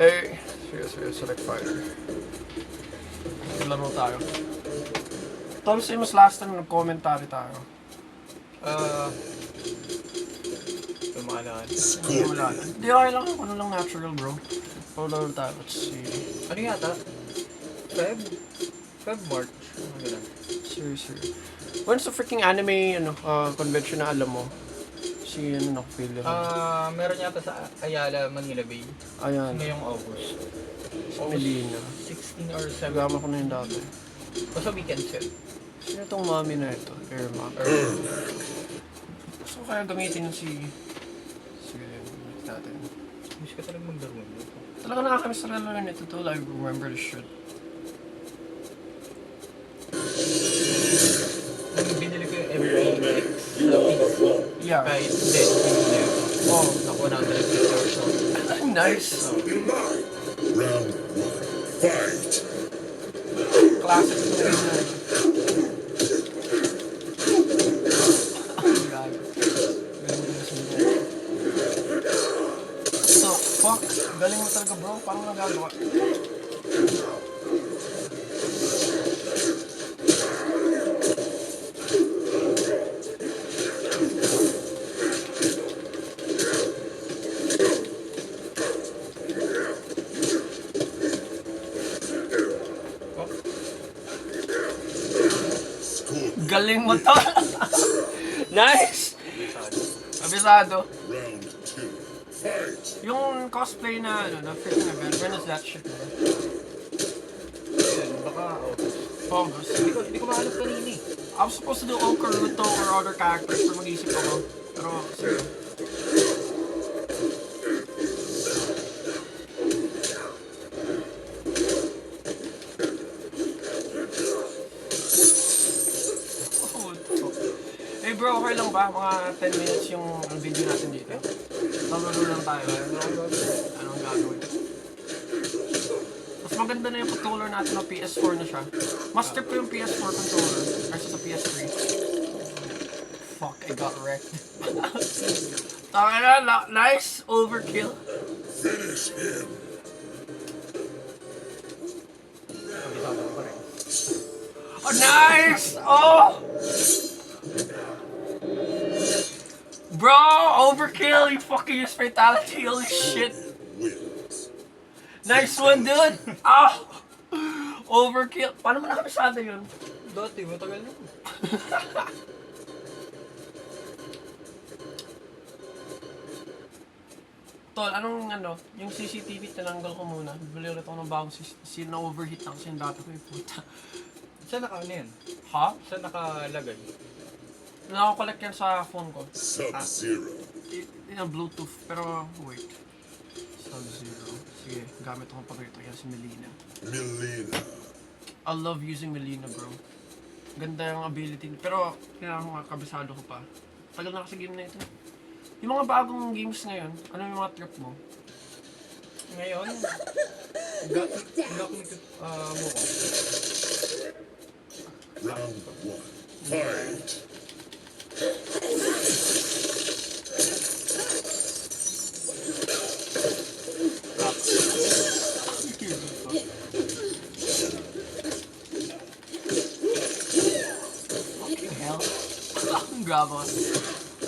Eh, sige, select fighter. Laro tayo. Tom, mas last time nag-commentary tayo. Lumalaan. Wala na. Hindi, okay lang. Ano lang natural, bro. Laro tayo. Let's see. Ano yata? March. Ano ganun? Sure. When's the freaking anime convention na alam mo? Si nakapili rin. Meron yata sa Ayala, Manila Bay. Ayan. Ngayong August. Si Melina. 16 or 7. Nagama ko na yung dati. Basta weekend set. Sino itong mami na ito? Irma. Gusto ko kaya gamitin yung si... Sige, gamitin natin. Wish ka talagang maglaro nito. Talaga nakakamiss na laro nito too. I remember the shit. Nung binili ko yung MPX sa PC. Yeah. Kahit dead yung level. Oh, nakuha na 150 or so. Nice. Round 1. Fight! Classic ito na yun. So, fuck. Galing mo talaga, bro. Paano nagagawa? Galing mo to. Nice. Abisado. Round 2. Fight! Yung cosplay na freaking event, when is that shit? Ayun, baka August. Hindi ko mahanap kanina eh. I was supposed to do Okaruto or other characters pero mag-isip ako. Pero, sige. Hey bro, okay lang ba? Mga 10 minutes yung video natin dito. Lalo lang tayo. Anong gagawin? Mas maganda na yung controller natin na PS4 na siya. Mas trip ko yung PS4 controller versus sa PS3. Fuck, I got wrecked. Taka na, nice overkill. Finish him! Oh, nice! Oh! Bro, overkill! You fucking use fatality, holy shit! Wins. Nice one, dude! Ah! Overkill! Paano mo nakabisado yun? Dati, matagal na. Tol, anong yung CCTV tinanggal ko muna. Bili ulit ako ng bagong CCTV na overheat lang kasi yung dati ko yung puta. Saan ano yan? Ha? Saan nakalagay? Nakakollect yan sa phone ko. Sub-Zero. Yung Bluetooth, pero wait. Sub-Zero. Sige, gamit akong paborito yan si Melina. Melina. I love using Melina, bro. Ganda yung ability. Pero, kailangan ko nga, kabisado ko pa. Tagal na kasi game na ito. Yung mga bagong games ngayon, ano yung mga trip mo? Ngayon, mo ko. Round 1. Fight! Fucking hell. Grab on.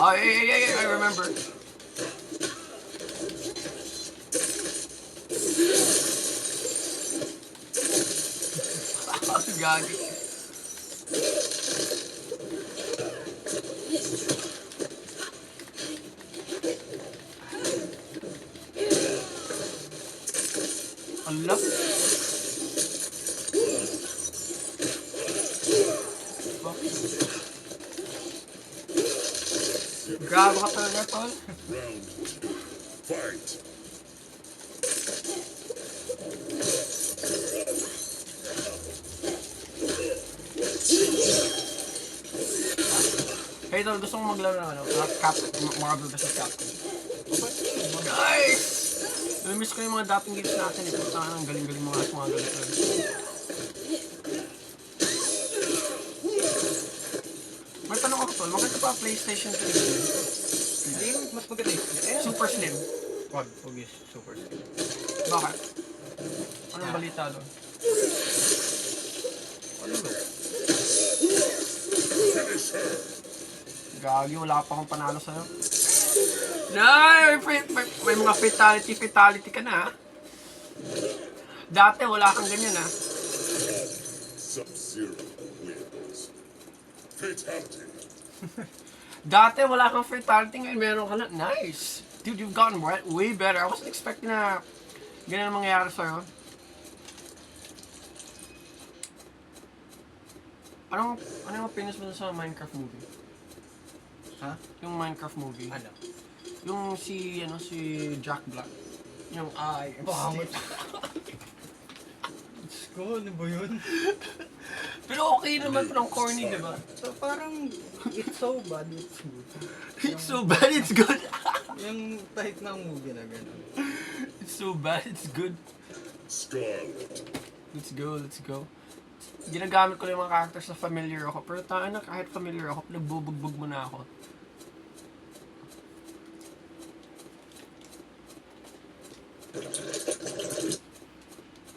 Oh, yeah, I remember. Gagi. Allah. Grab ka talaga, tol. Round 2. Fight! Hey, tol, gusto kong maglaro ng Marvel vs. Capcom. Nice! Namiss ko yung mga dating games natin. Ito ang galing-galing mga ganito. May tanong ako, tol. Maganda pa PlayStation 3. Hindi, mas maganda yun. Super slim. Wag yung super slim. Bakit? Anong balita doon? Ano ba? Gagi, wala pa akong panalo sa'yo. No, may mga fatality ka na, ha? Dati wala kang ganyan, ha? Sub-Zero wins. Fatality. Dati wala kang fatality, ngayon meron ka na. Nice! Dude, you've gotten way better. I wasn't expecting na ganyan ang mangyayari sa'yo. Ano yung opinions mo sa Minecraft movie? Ha? Yung Minecraft movie. Ano? Yung si Jack Black. Yung Pangat. Diyos ko, ano ba yun? Pero okay naman, parang corny, di ba? So, parang, it's so bad, it's good. It's so bad, it's good. Yung type ng movie na gano'n. It's so bad, it's good. Scarlet. Let's go, let's go. Ginagamit ko lang yung mga characters na familiar ako. Pero tayo na, kahit familiar ako, nagbubugbog mo na ako.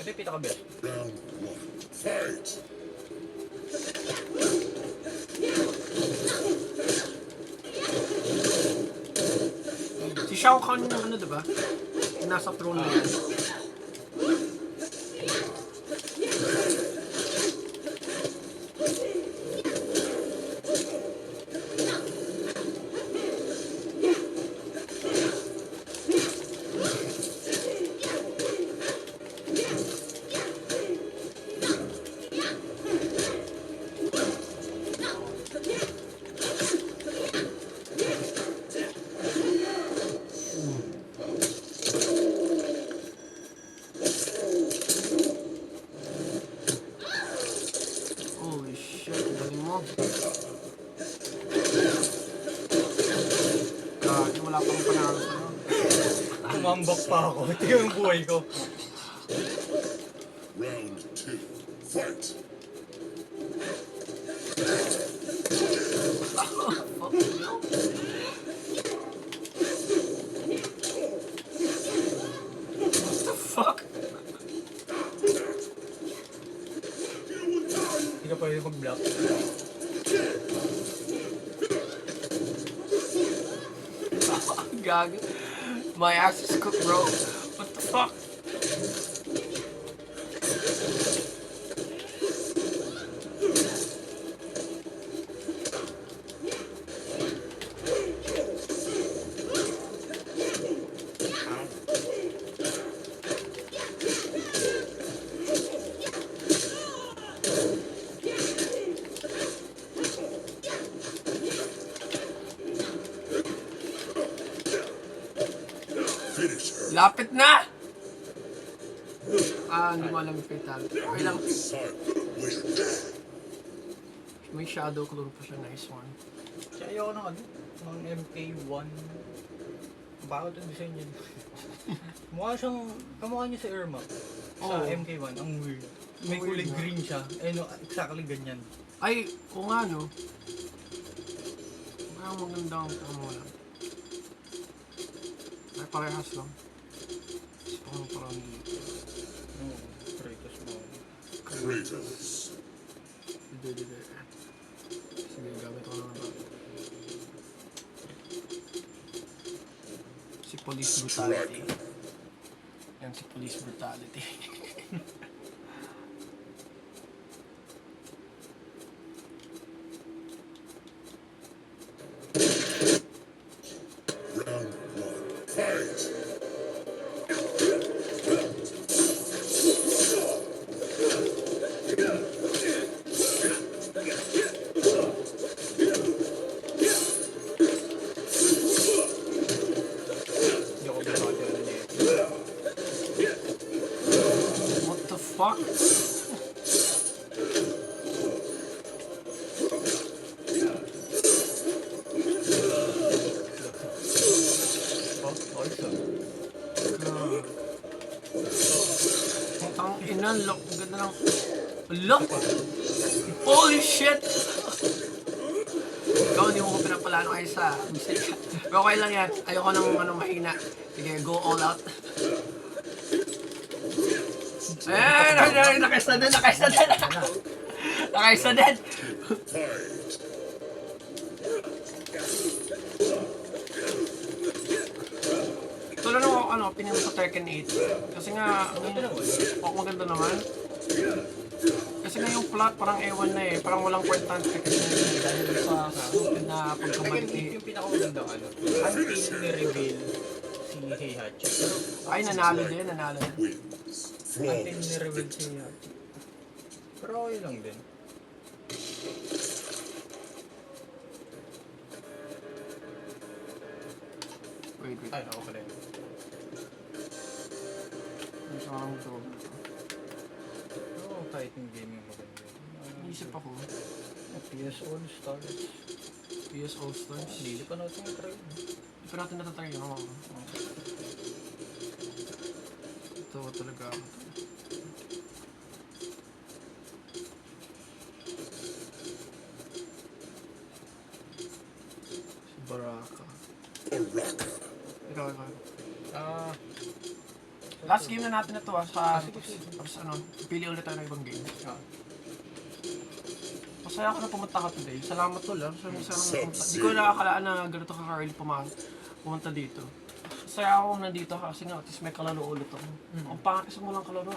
Ito yung pinaka-best. Round 1. Fight. Si Shao Kahn yung ano, diba? Yung nasa throne na yan. Holy shit, galing mo. Gagi, wala pa akong panalo sa'yo. Tumambak pa ako. Ito yung buhay ko. Round 2. Fight. Fuck you. What the fuck? Hindi ka pwede mag-block. Gagi. My ass is cooked, bro. What the fuck? Finish her. Lapit na! Hindi mo alam yung fatality. Okay lang. Silent wins. May shadow clone pa siya. Nice one. Kaya ayoko ng ano, ng MK1. Bakit ang design yun? Kamukha niya si Irma. Sa Oo. MK1, ang weird. May Weird kulay nga. green siya. Eh no, exactly ganyan. Ay, kung nga no. Parang magandang ano lang. Ay, parehas lang. Parang Oo, Kratos mo. Kratos. Sige, gamit ko naman ba? Si Police Brutality. Yan si Police Brutality. Round 1. Fight. Hindi ako binakati na niya. What the fuck? Oh, ayos ah. Ang ina, look. Ang ganda ng... Look! Holy shit! Ikaw, hindi mo ko pinapalano kayo sa music. Pero okay lang yan. Ayoko nang mahina. Sige, go all out. Ay, nakaisa din. Nakaisa din. Fight. Tulad nung pinili sa Tekken 8. Kasi nga, maganda naman. Kasi nga yung plot parang ewan na eh. Parang walang kwentang Tekken 8 dahil sa stupid na Tekken pagkamaliti. 8 yung pinakamagandang until ni-reveal si Heihachi. Pero Ay, nanalo din. Wins. until Flawless ni-reveal si Heihachi. Pero okay lang din. Wait. Ay, ako pala yun. Yung sa parang ito. Oo, fighting game yung maganda. Inisip ako. PS All Stars. PS All Stars. Hindi pa natin try. Hindi pa natin natatry yun. Ito talaga ako. Si Baraka. Baraka. Ikaw. Ah, Last game na natin na to sa... sige. Tapos pili ulit tayo ng ibang game. ah. Masaya ako na pumunta ka today. Salamat tol ah. Hindi ko nakakalaan na ganito ka early pumunta dito. Masaya ako nandito kasi nga, at least may kalaro ulit ako. Ang pangit kasi mo lang kalaro.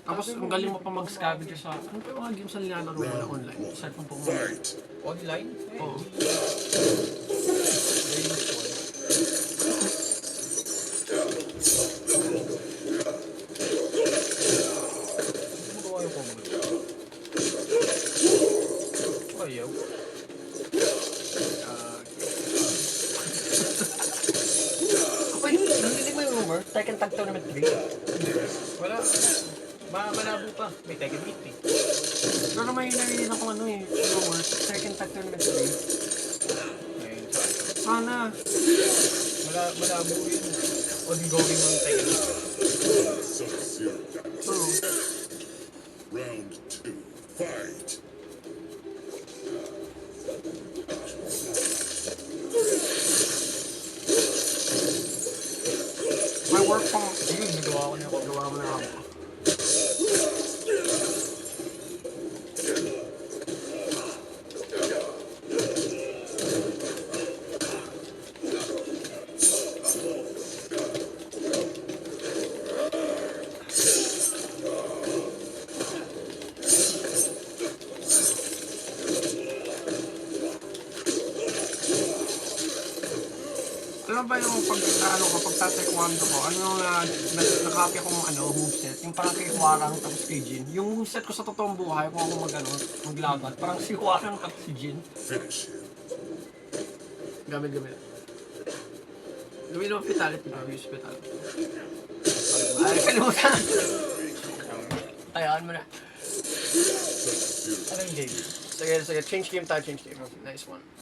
Tapos ang galing mo pa mag-scavenge sa... Ano pa yung mga games na nilalaro mo na online? Aside from Pokemon. Fight. Online? Oo. Magawa yung combo. Ayaw. Uy, narinig mo yung rumor? Tekken Tag Tournament 3? Wala. Malabo pa. May Tekken 8 eh. Pero may narinig akong rumor. Tekken Tag Tournament 3. Ngayon sa Sana. malabo yun. Ongoing ang Tekken 8. Sub-Zero. Oo. Round 2. Fight. May work pang... Ayun, nagawa ko na ako. Gawa mo na ako. Alam ba yung kapag taekwondo ko, nakapy akong moveset, yung parang kay Hwarang tapos kay Jin. Yung moveset ko sa totoong buhay, kung ako maglaban, parang si Hwarang tapos si Jin. Finish him. Gamit. Gawin mo fatality, use fatality. Ay, kalimutan! Tayaan mo na. Sub-Zero. Anong game? Sige, change game tayo, Nice one.